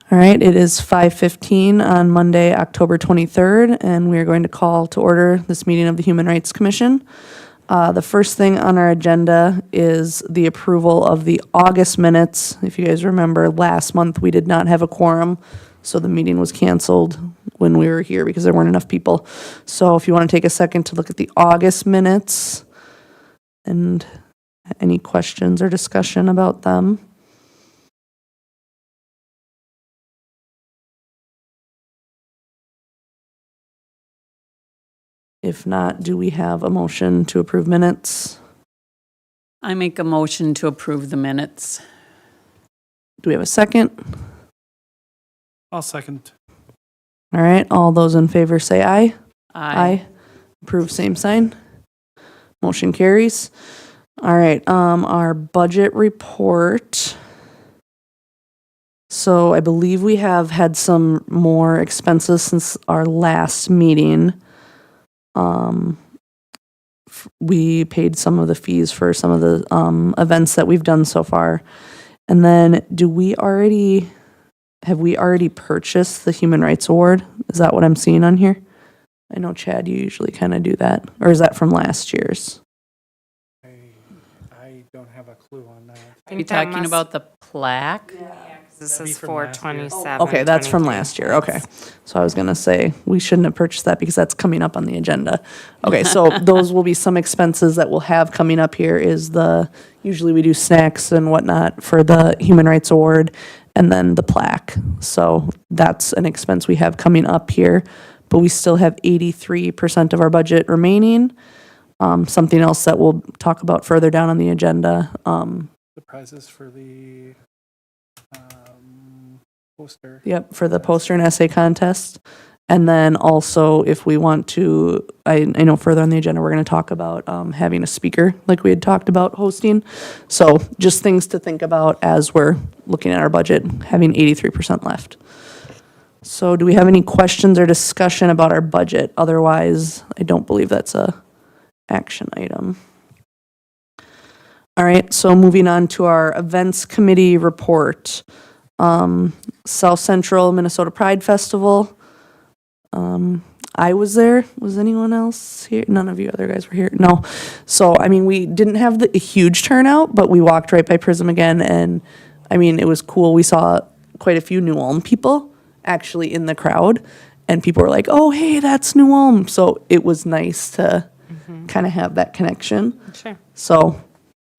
All right, it is 5:15 on Monday, October 23rd, and we are going to call to order this meeting of the Human Rights Commission. The first thing on our agenda is the approval of the August minutes. If you guys remember, last month we did not have a quorum, so the meeting was canceled when we were here because there weren't enough people. So if you want to take a second to look at the August minutes and any questions or discussion about them. If not, do we have a motion to approve minutes? I make a motion to approve the minutes. Do we have a second? I'll second. All right, all those in favor say aye. Aye. Approve, same sign. Motion carries. All right, our budget report. So I believe we have had some more expenses since our last meeting. We paid some of the fees for some of the events that we've done so far. And then have we already purchased the Human Rights Award? Is that what I'm seeing on here? I know, Chad, you usually kind of do that. Or is that from last year's? I don't have a clue on that. Are you talking about the plaque? This That'd be is from for last year. 27. Okay, that's from 23. last year, okay. So I was gonna say, we shouldn't have purchased that because that's coming up on the agenda. Okay, so those will be some expenses that we'll have coming up here is usually we do snacks and whatnot for the Human Rights Award and then the plaque. So that's an expense we have coming up here, but we still have 83% of our budget remaining. Something else that we'll talk about further down on the agenda, The prizes for the poster. yep, for the poster and essay contest. And then also, if we want to, I know further on the agenda, we're going to talk about having a speaker, like we had talked about hosting. So just things to think about as we're looking at our budget, having 83% left. So do we have any questions or discussion about our budget? Otherwise, I don't believe that's a action item. All right, so moving on to our events committee report. South Central Minnesota Pride Festival. I was there. Was anyone else here? None of you other guys were here. No. So, I mean, we didn't have a huge turnout, but we walked right by Prism again, and I mean, it was cool. We saw quite a few New Ulm people actually in the crowd, and people were like, "Oh, hey, that's New Ulm." So it was nice to kind of have that connection. Sure. So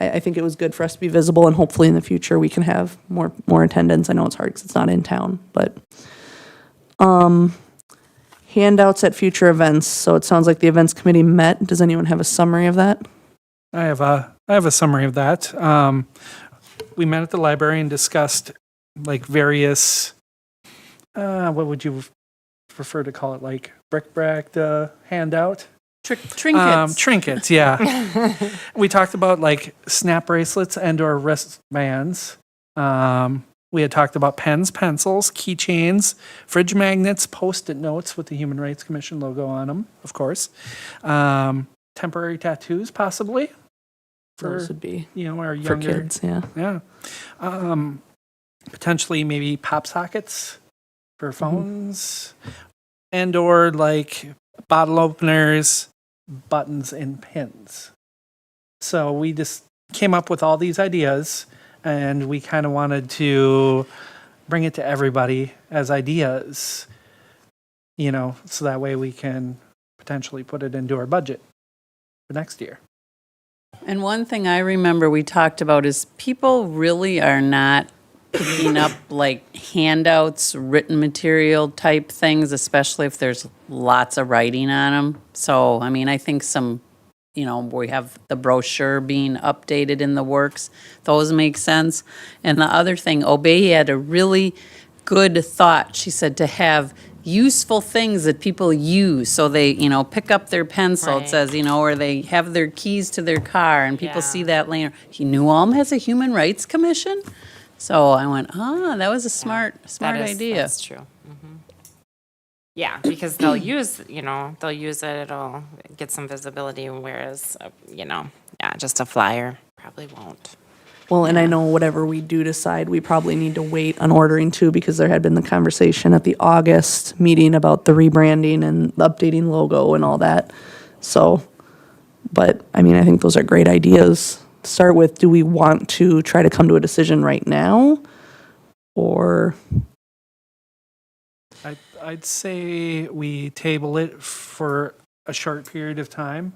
I think it was good for us to be visible, and hopefully in the future we can have more attendance. I know it's hard because it's not in town, but handouts at future events. So it sounds like the events committee met. Does anyone have a summary of that? I have a summary of that. We met at the library and discussed like various what would you prefer to call it, like bric-a-brac handout? Trinkets. Trinkets, yeah. We talked about like snap bracelets and or wristbands. We had talked about pens, pencils, keychains, fridge magnets, Post-it notes with the Human Rights Commission logo on them, of course. Temporary tattoos, possibly. Those would be Our for younger kids, yeah. Yeah. Potentially maybe pop sockets for phones and or like bottle openers, buttons, and pins. So we just came up with all these ideas and we kind of wanted to bring it to everybody as ideas, so that way we can potentially put it into our budget for next year. And one thing I remember we talked about is people really are not picking up like handouts, written material type things, especially if there's lots of writing on them. So, I mean, I think we have the brochure being updated in the works. Those make sense. And the other thing, Obey had a really good thought. She said to have useful things that people use. So they, pick up their pencil, it Right. says, or they have their keys to their car and people Yeah. see that later. New Ulm has a Human Rights Commission? So I went, that was a smart idea. That's true. Yeah, because they'll use it, it'll get some visibility, whereas, just a flyer probably won't. Well, and I know whatever we do decide, we probably need to wait on ordering too, because there had been the conversation at the August meeting about the rebranding and the updating logo and all that. So, but I mean, I think those are great ideas. To start with, do we want to try to come to a decision right now? Or, I'd say we table it for a short period of time,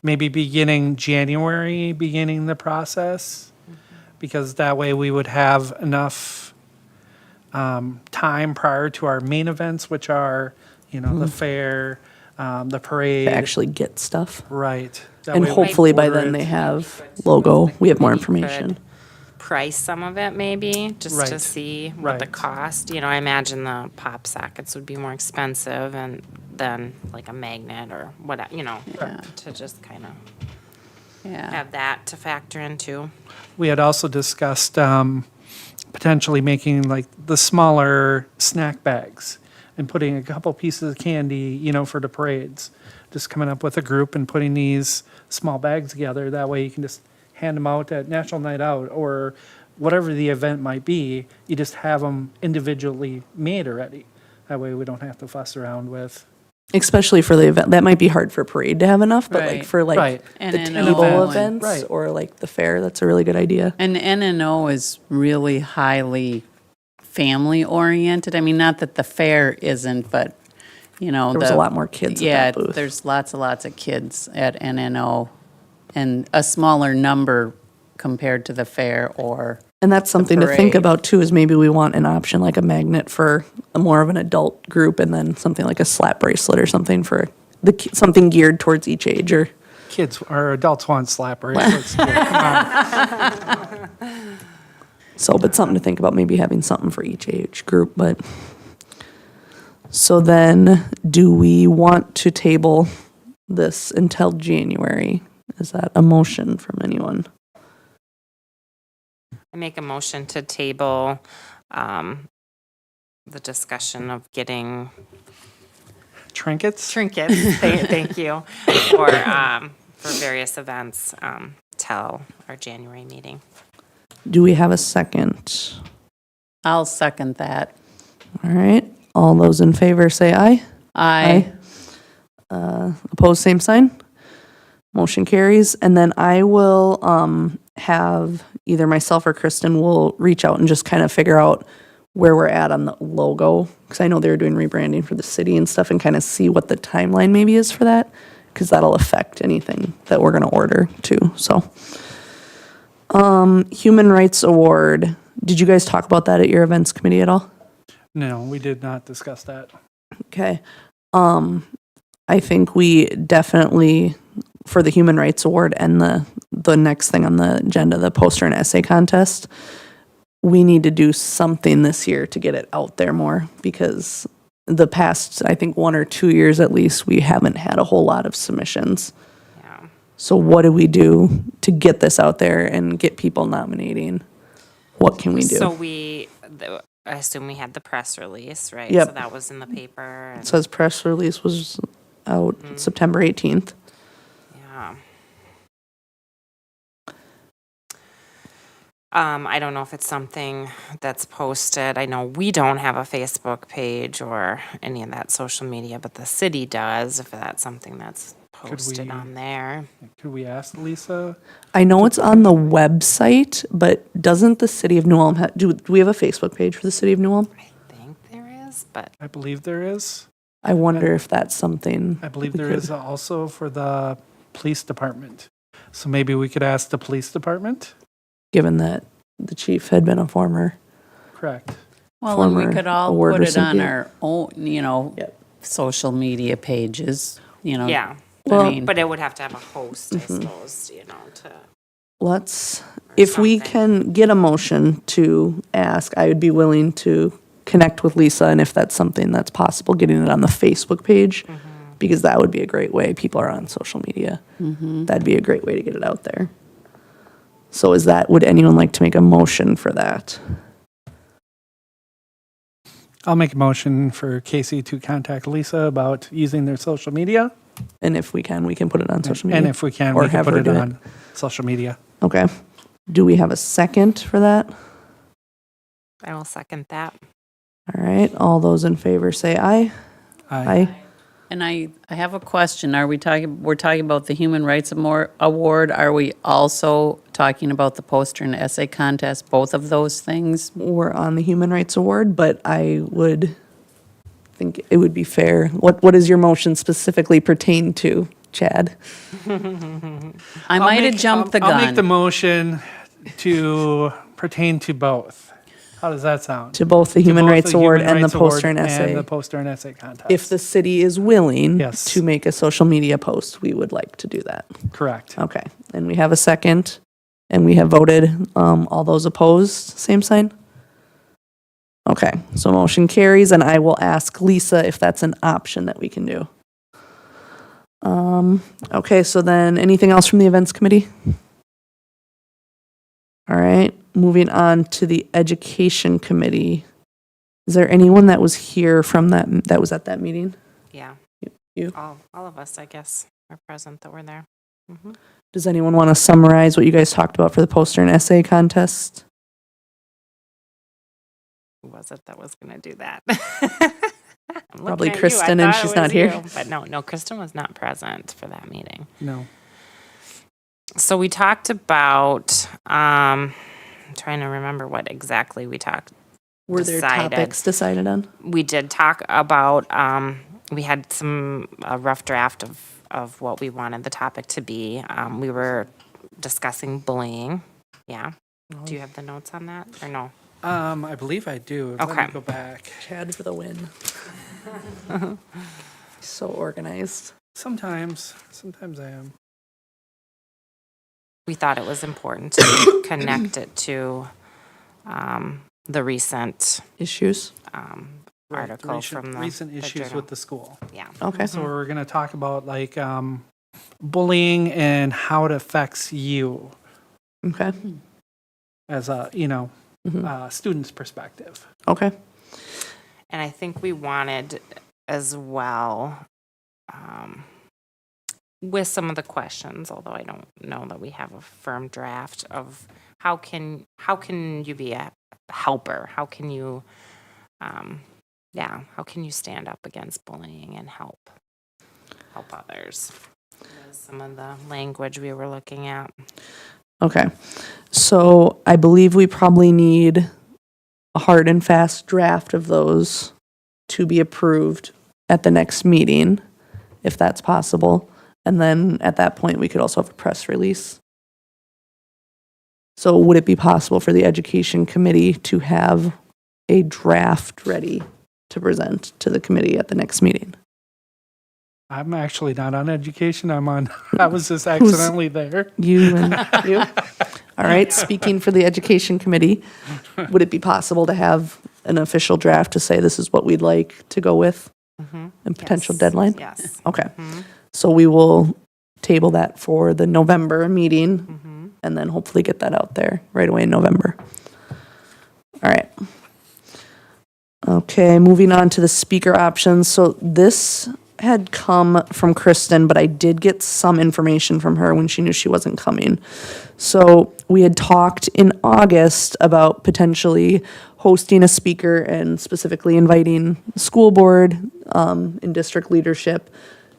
maybe beginning January, beginning the process, because that way we would have enough time prior to our main events, which are, the fair, the parade. to actually get stuff? Right. That And way we hopefully by order then it. they have logo, we have more Maybe could information. Price some of it maybe, just to Right. see what the Right. cost, I imagine the pop sockets would be more expensive and than like a magnet or what, to just kind of Yeah. have that to factor into. We had also discussed potentially making like the smaller snack bags and putting a couple pieces of candy, for the parades. Just coming up with a group and putting these small bags together. That way you can just hand them out at National Night Out or whatever the event might be. You just have them individually made already. That way we don't have to fuss around with. Especially for the event, that might be hard for parade to have enough, but like Right. for like Right. the NNO table and- events Right. or like the fair, that's a really good idea. And NNO is really highly family oriented. I mean, not that the fair isn't, but, There was a lot more kids Yeah, at that booth. there's lots and lots of kids at NNO and a smaller number compared to the fair or, And that's something to think parade. about too, is maybe we want an option like a magnet for a more of an adult group and then something like a slap bracelet or something for something geared towards each age or. Kids or adults want slap bracelets. Come on. So, but something to think about, maybe having something for each age group, but. So then, do we want to table this until January? Is that a motion from anyone? I make a motion to table the discussion of getting Trinkets? trinkets, thank you, for various events till our January meeting. Do we have a second? I'll second that. All right, all those in favor say aye. I, Opposed, same sign. Motion carries. And then I will have either myself or Kristen will reach out and just kind of figure out where we're at on the logo. Because I know they're doing rebranding for the city and stuff and kind of see what the timeline maybe is for that. Because that'll affect anything that we're going to order too. So, Human Rights Award. Did you guys talk about that at your events committee at all? No, we did not discuss that. Okay. I think we definitely, for the Human Rights Award and the next thing on the agenda, the poster and essay contest, we need to do something this year to get it out there more because the past, I think 1 or 2 years at least, we haven't had a whole lot of submissions. Yeah. So what do we do to get this out there and get people nominating? What can we do? So I assume we had the press release, right? Yep. So that was in the paper. It And, says press release was out September 18th. yeah. I don't know if it's something that's posted. I know we don't have a Facebook page or any of that social media, but the city does, if that's something that's posted we- on there. Could we ask Lisa? I know it's on the website, but doesn't the city of New Ulm do we have a Facebook page for the city of New Ulm? I think there is, but I believe there is. I wonder if that's something. I believe we there could- is also for the police department. So maybe we could ask the police department? Given that the chief had been a former. Correct. well, and we Former could all award put it on recipient. our own, Yep. social media pages, yeah. Well, I mean, But it would have to have a host, I Mm-hmm. suppose, to. Let's, or if we something. can get a motion to ask, I would be willing to connect with Lisa, and if that's something that's possible, getting it on the Facebook page, because that would be a great way. People are on social media. That'd be a great way to get it out there. So would anyone like to make a motion for that? I'll make a motion for Casey to contact Lisa about using their social media. And if we can put it on social media. And if we can, Or we can have put her it do it. on social media. Okay. Do we have a second for that? I will second that. All right, all those in favor say aye. Aye. And I have a question. We're talking about the Human Rights Award. Are we also talking about the poster and essay contest, both of those things? We're on the Human Rights Award, but I would think it would be fair. What does your motion specifically pertain to, Chad? I might have jumped the gun. I'll make the motion to pertain to both. How does that sound? To both the To Human both Rights the Award Human and the Rights Award poster and essay. And the poster and essay contest. If the city is willing Yes. to make a social media post, we would like to do that. Correct. Okay, and we have a second, and we have voted. All those opposed, same sign? Okay, so motion carries, and I will ask Lisa if that's an option that we can do. Okay, so then, anything else from the events committee? All right, moving on to the education committee. Is there anyone that was here from that was at that meeting? Yeah. You? All of us, I guess, are present that were there. Mhm. Does anyone want to summarize what you guys talked about for the poster and essay contest? Who was it that was going to do that? I'm Probably looking at you. I Kristen, and thought it she's not was here. you. But no, Kristen was not present for that meeting. No. So we talked about, I'm trying to remember what exactly we talked. Were there Decided. topics decided on? We did talk about, we had a rough draft of what we wanted the topic to be. We were discussing bullying. Yeah. Do you have the notes on that or no? I believe I do. Let Okay. me go back. Chad for the win. So organized. Sometimes I am. We thought it was important to connect it to the recent Issues? Right, article from the recent the issues journal. with the school. Yeah. Okay. So we're going to talk about like bullying and how it affects you Okay. as a Mhm. student's perspective. Okay. And I think we wanted as well, with some of the questions, although I don't know that we have a firm draft of how can you be a helper? How can you, how can you stand up against bullying and help others? That was some of the language we were looking at. Okay. So I believe we probably need a hard and fast draft of those to be approved at the next meeting, if that's possible. And then at that point, we could also have a press release. So would it be possible for the education committee to have a draft ready to present to the committee at the next meeting? I'm actually not on education. I was just accidentally there. You and you? All right, speaking for the education committee, would it be possible to have an official draft to say this is what we'd like to go with and potential Yes. deadline? Yes. Okay, so we will table that for the November meeting and then hopefully get that out there right away in November. All right. Okay, moving on to the speaker options. So this had come from Kristen, but I did get some information from her when she knew she wasn't coming. So we had talked in August about potentially hosting a speaker and specifically inviting school board and district leadership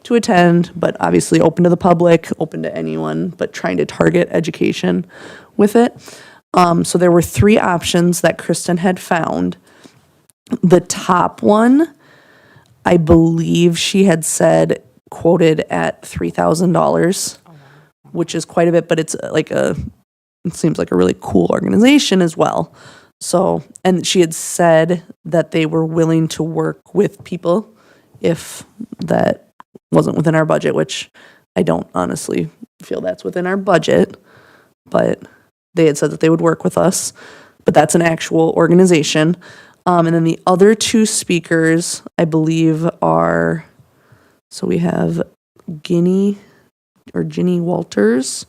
to attend, but obviously open to the public, open to anyone, but trying to target education with it. So there were 3 options that Kristen had found. The top one, I believe she had said quoted at $3,000, which is quite a bit, but it's it seems like a really cool organization as well. So, and she had said that they were willing to work with people if that wasn't within our budget, which I don't honestly feel that's within our budget, but they had said that they would work with us, but that's an actual organization. And then the other 2 speakers, I believe, are, so we have Ginny Walters.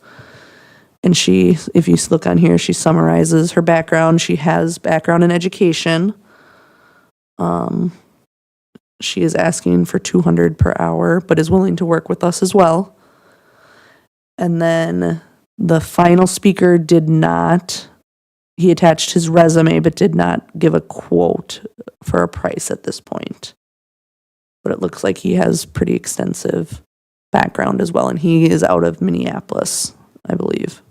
And she, if you look on here, she summarizes her background. She has background in education. She is asking for $200 per hour, but is willing to work with us as well. And then The final speaker did not, he attached his resume, but did not give a quote for a price at this point. But it looks like he has pretty extensive background as well, and he is out of Minneapolis, I believe,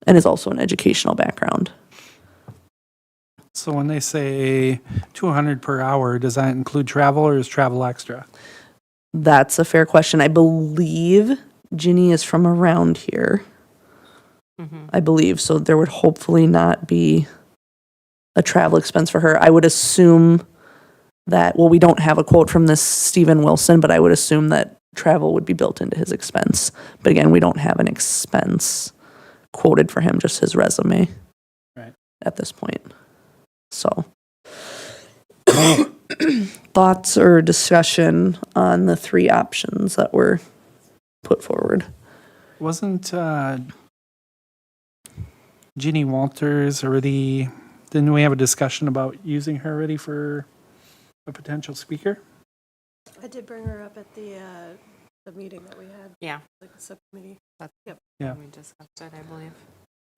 and is also an educational background. So when they say 200 per hour, does that include travel or is travel extra? That's a fair question. I believe Ginny is from around here. I believe, so there would hopefully not be a travel expense for her. I would assume that, well, we don't have a quote from this Stephen Wilson, but I would assume that travel would be built into his expense. But again, we don't have an expense quoted for him, just his resume Right. at this point. So, thoughts or discussion on the three options that were put forward? Wasn't Ginny Walters already, didn't we have a discussion about using her already for a potential speaker? I did bring her up at the meeting that we had, Yeah. like the subcommittee. Yeah. We discussed it, I believe.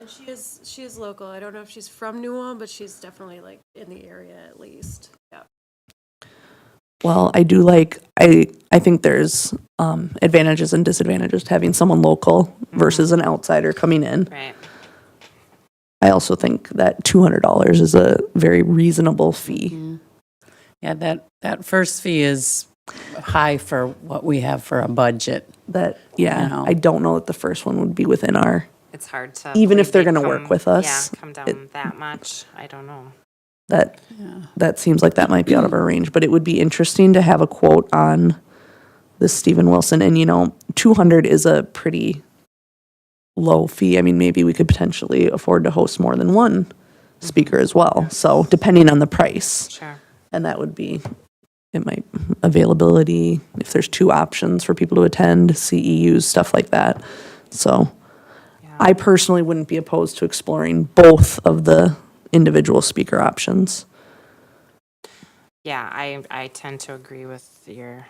And she is local. I don't know if she's from New Ulm, but she's definitely like in the area at least. Yeah. Well, I do like, I think there's advantages and disadvantages to having someone local versus an outsider coming in. Right. I also think that $200 is a very reasonable fee. Yeah, that first fee is high for what we have for a budget. That, yeah, No. I don't know that the first one would be within our, It's hard to. Even if believe they're they'd gonna work come- with us, Yeah, come down that much. I don't know. that seems like that might be out of our range, but it would be interesting to have a quote on this Stephen Wilson. And, 200 is a pretty low fee. I mean, maybe we could potentially afford to host more than one speaker as well. So depending on the price. Sure. And that would be, it might, availability, if there's two options for people to attend, CEUs, stuff like that. So Yeah. I personally wouldn't be opposed to exploring both of the individual speaker options. Yeah, I tend to agree with your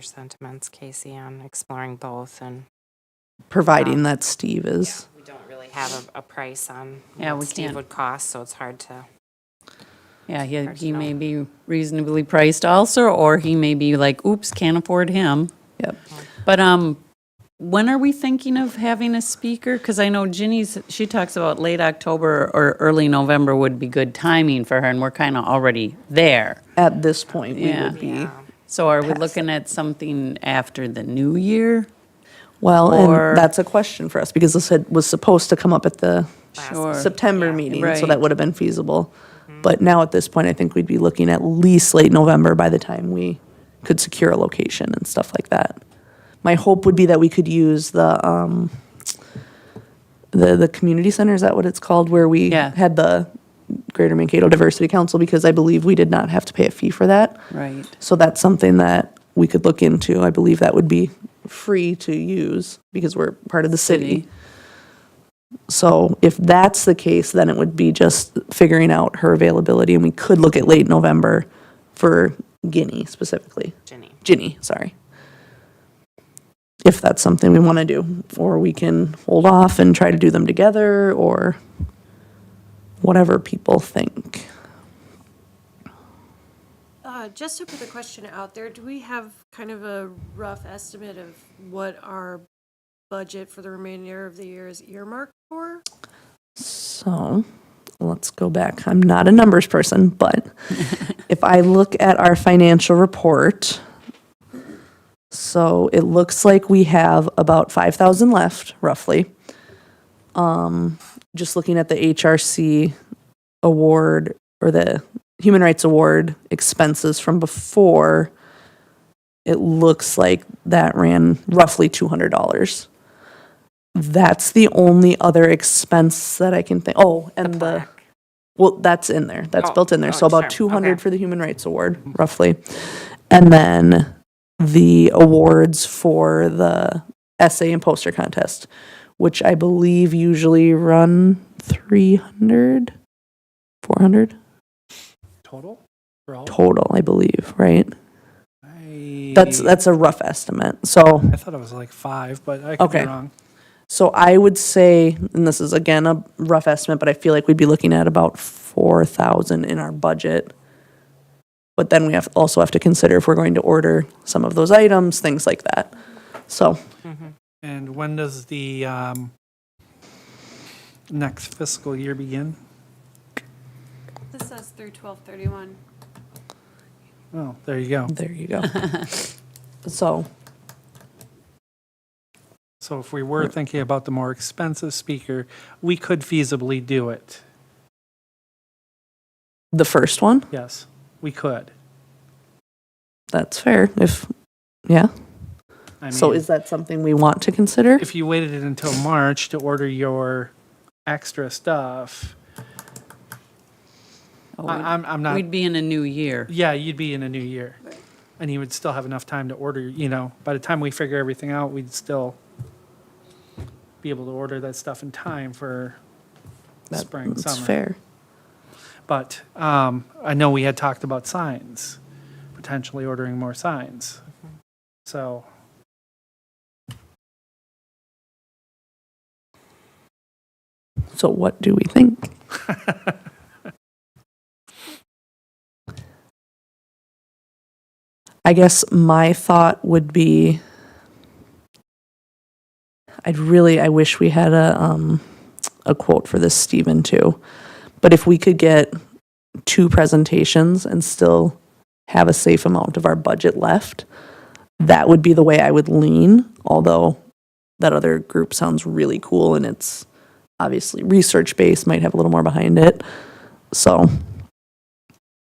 sentiments, Casey, on exploring both, and Providing that Steve is, we don't really have a price on Yeah, what we Steve can't. would cost, so it's hard to. Yeah, he Personal. may be reasonably priced also, or he may be like, oops, can't afford him. yep. But when are we thinking of having a speaker? Because I know she talks about late October or early November would be good timing for her, and we're kind of already there. At this point, we Yeah. would be, Yeah. So are we Past looking at something after the new year? well, Or- and that's a question for us because this was supposed to come up at the Sure. September Yeah. meeting, so Right. that would have been feasible. But now at this point, I think we'd be looking at least late November by the time we could secure a location and stuff like that. My hope would be that we could use the community center, is that what it's called, where we Yeah. had the Greater Mankato Diversity Council, because I believe we did not have to pay a fee for that. Right. So that's something that we could look into. I believe that would be free to use because we're part of the city. So if that's the case, then it would be just figuring out her availability, and we could look at late November for Ginny specifically. Ginny, sorry. If that's something we want to do, or we can hold off and try to do them together, or whatever people think. Just to put the question out there, do we have kind of a rough estimate of what our budget for the remainder of the year is earmarked for? So let's go back. I'm not a numbers person, but if I look at our financial report, so it looks like we have about 5,000 left, roughly. Just looking at the HRC award or the Human Rights Award expenses from before, it looks like that ran roughly $200. That's the only other expense that I can think. Oh, and well, that's in there. That's Oh, built in there. oh, So about sure. 200 Okay. for the Human Rights Award, roughly. And then the awards for the essay and poster contest, which I believe usually run 300, 400 Total? For all? total, I believe, right? I That's a rough estimate. So I thought it was like 5, but I could be Okay. wrong. So I would say, and this is again a rough estimate, but I feel like we'd be looking at about 4,000 in our budget. But then we also have to consider if we're going to order some of those items, things like that. So And when does the next fiscal year begin? This says through 12/31. Oh, there you go. there you go. So So if we were thinking about the more expensive speaker, we could feasibly do it. the first one, Yes, we could. that's fair. Yeah. I So mean, is that something we want to consider? if you waited until March to order your extra stuff, I'm not. We'd be in a new year. Yeah, you'd be in a new year, and you would still have enough time to order. By the time we figure everything out, we'd still be able to order that stuff in time for spring, That's summer. fair. But I know we had talked about signs, potentially ordering more signs. So So what do we think? I guess my thought would be I wish we had a quote for this, Stephen, too. But if we could get 2 presentations and still have a safe amount of our budget left, that would be the way I would lean, although that other group sounds really cool and it's obviously research-based, might have a little more behind it. So,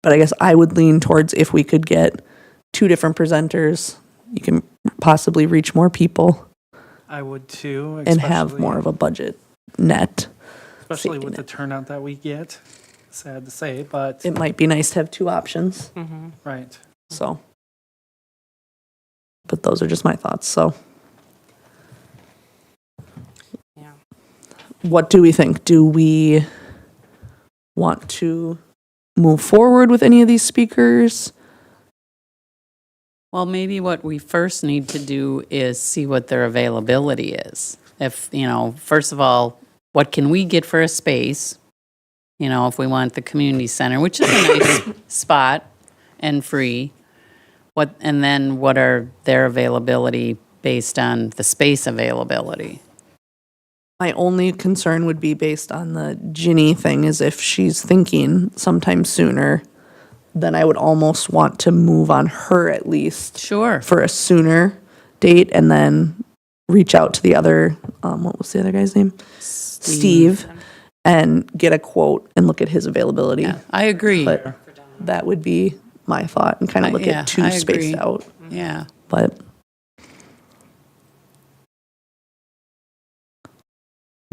but I guess I would lean towards if we could get 2 different presenters, you can possibly reach more people I would too, and have more of a budget net. especially safety with the net. turnout that we get. Sad to say, but It might be nice to have 2 options, right. so. But those are just my thoughts, so. Yeah. What do we think? Do we want to move forward with any of these speakers? Well, maybe what we first need to do is see what their availability is. If, first of all, what can we get for a space? If we want the community center, which is a nice spot and free. And then what are their availability based on the space availability? My only concern would be based on the Ginny thing, is if she's thinking sometime sooner, then I would almost want to move on her at least Sure. for a sooner date and then reach out to the other, what was the other guy's name? Steve, and get a quote and look at his availability. Yeah, I agree. But that would be my thought, and kind of look Yeah, at 2 I spaced agree. out. Yeah. But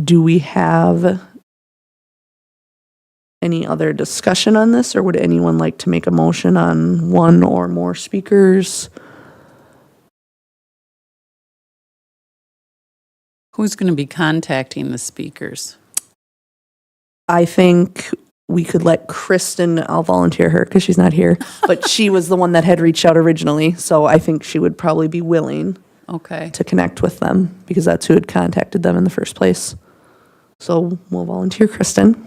do we have any other discussion on this, or would anyone like to make a motion on 1 or more speakers? Who's going to be contacting the speakers? I think we could let Kristen, I'll volunteer her because she's not here, but she was the one that had reached out originally, so I think she would probably be willing Okay. to connect with them because that's who had contacted them in the first place. So we'll volunteer Kristen.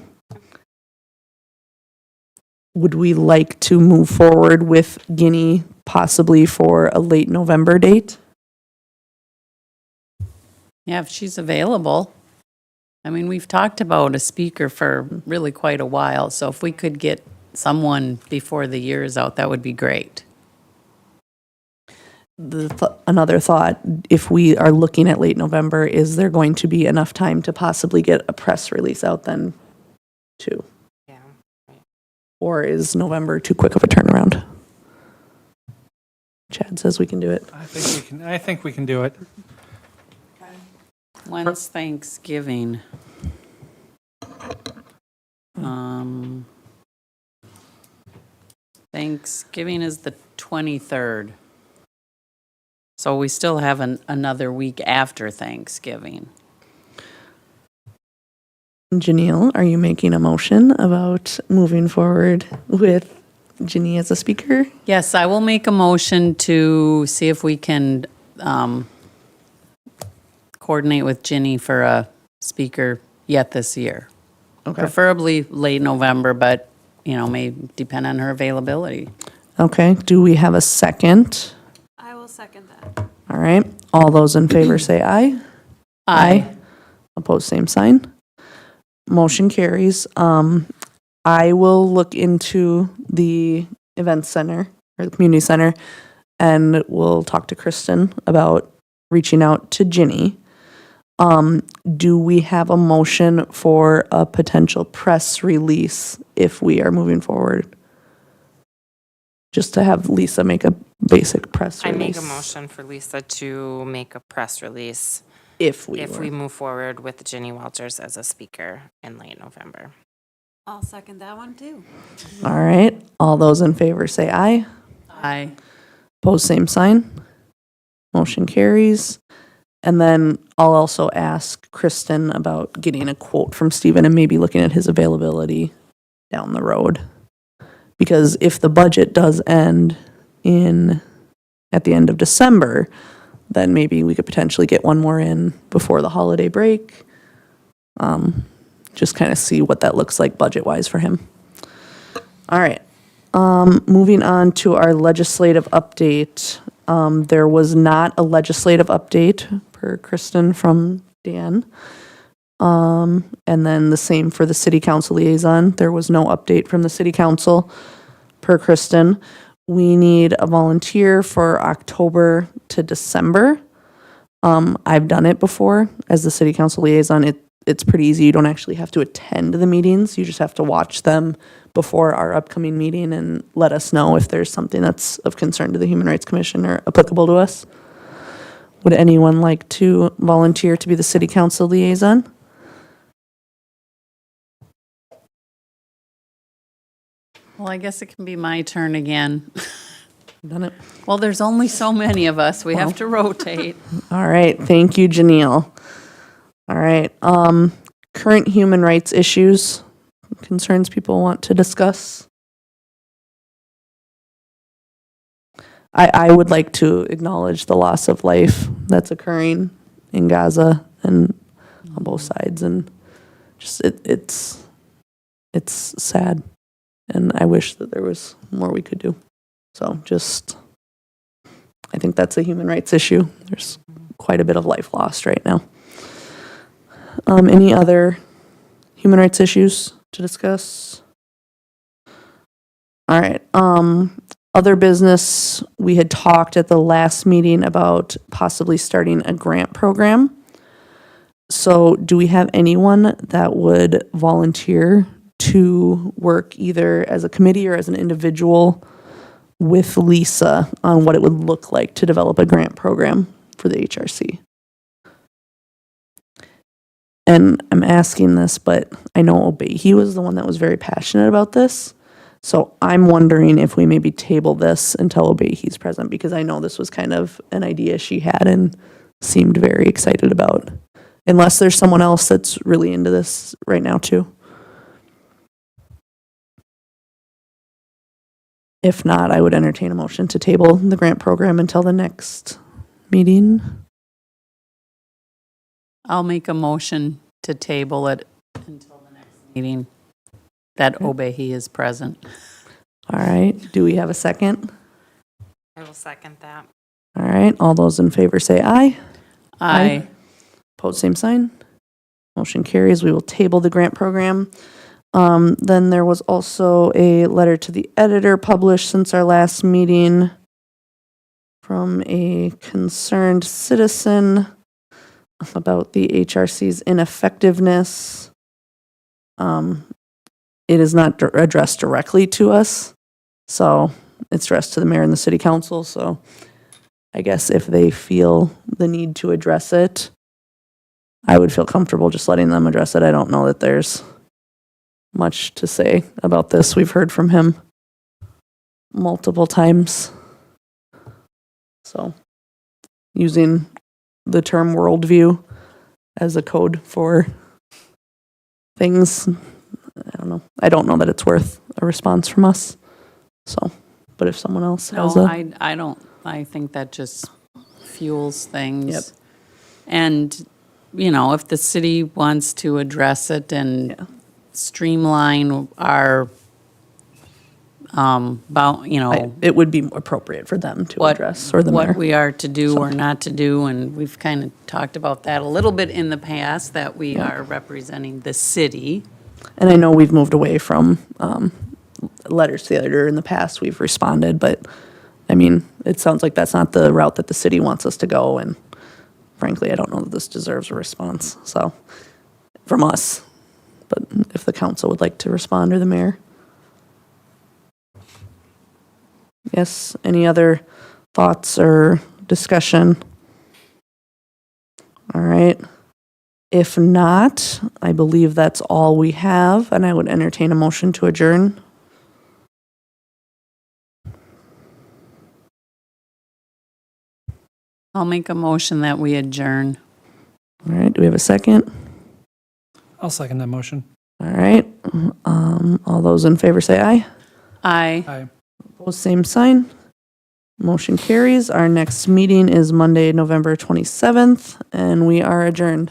Would we like to move forward with Guinea possibly for a late November date? Yeah, if she's available. I mean, we've talked about a speaker for really quite a while, so if we could get someone before the year is out, that would be great. Another thought, if we are looking at late November, is there going to be enough time to possibly get a press release out then too? Yeah. Or is November too quick of a turnaround? Chad says we can do it. I think we can do it. When's Thanksgiving? Thanksgiving is the 23rd. So we still have another week after Thanksgiving. Janelle, are you making a motion about moving forward with Ginny as a speaker? Yes, I will make a motion to see if we can coordinate with Ginny for a speaker yet this year. Okay. Preferably late November, but, may depend on her availability. Okay, do we have a second? I will second that. All right, all those in favor say aye. Opposed, same sign. Motion carries. I will look into the event center or the community center, and we'll talk to Kristen about reaching out to Ginny. Do we have a motion for a potential press release if we are moving forward? Just to have Lisa make a basic press I release. make a motion for Lisa to make a press release If we if were. we move forward with Ginny Walters as a speaker in late November. I'll second that one too. All right, all those in favor say aye. Aye. Pose same sign. Motion carries. And then I'll also ask Kristen about getting a quote from Stephen and maybe looking at his availability down the road. Because if the budget does end at the end of December, then maybe we could potentially get one more in before the holiday break. Just kind of see what that looks like budget-wise for him. All right. Moving on to our legislative update. There was not a legislative update per Kristen from Dan. And then the same for the city council liaison. There was no update from the city council per Kristen. We need a volunteer for October to December. I've done it before as the city council liaison. It's pretty easy. You don't actually have to attend the meetings. You just have to watch them before our upcoming meeting and let us know if there's something that's of concern to the Human Rights Commission or applicable to us. Would anyone like to volunteer to be the city council liaison? Well, I guess it can be my turn again. Done it. Well, there's only so many of us. We have to rotate. All right, thank you, Janelle. All right, current human rights issues, concerns people want to discuss. I would like to acknowledge the loss of life that's occurring in Gaza and on both sides, and just it's sad, and I wish that there was more we could do. So I think that's a human rights issue. There's quite a bit of life lost right now. Any other human rights issues to discuss? All right. Other business, we had talked at the last meeting about possibly starting a grant program. So do we have anyone that would volunteer to work either as a committee or as an individual with Lisa on what it would look like to develop a grant program for the HRC? And I'm asking this, but I know he was the one that was very passionate about this. So I'm wondering if we maybe table this until he's present, because I know this was kind of an idea she had and seemed very excited about. Unless there's someone else that's really into this right now too. If not, I would entertain a motion to table the grant program until the next meeting. I'll make a motion to table it until the next meeting, that Obehi is present. All right, do we have a second? I will second that. All right, all those in favor say aye. Aye. Opposed, same sign. Motion carries. We will table the grant program. Then there was also a letter to the editor published since our last meeting from a concerned citizen about the HRC's ineffectiveness. It is not addressed directly to us, so it's addressed to the mayor and the city council. So I guess if they feel the need to address it, I would feel comfortable just letting them address it. I don't know that there's much to say about this. We've heard from him multiple times. So using the term worldview as a code for things, I don't know. I don't know that it's worth a response from us. So, but if someone else has No, a... I don't. I think that just fuels things. Yep. And you know, if the city wants to address it and Yeah. streamline our, you know, It would be appropriate for them to what, address, or the mayor. what we are to do or not to do, and we've kind of talked about that a little bit in the past, that we are representing the city. And I know we've moved away from letters to the editor in the past. We've responded, but I mean, it sounds like that's not the route that the city wants us to go. And frankly, I don't know that this deserves a response. So from us, but if the council would like to respond, or the mayor. Yes. Any other thoughts or discussion? All right. If not, I believe that's all we have, and I would entertain a motion to adjourn. I'll make a motion that we adjourn. All right, do we have a second? I'll second that motion. All right, all those in favor say aye. Aye. Aye. Opposed, same sign. Motion carries. Our next meeting is Monday, November 27th, and we are adjourned.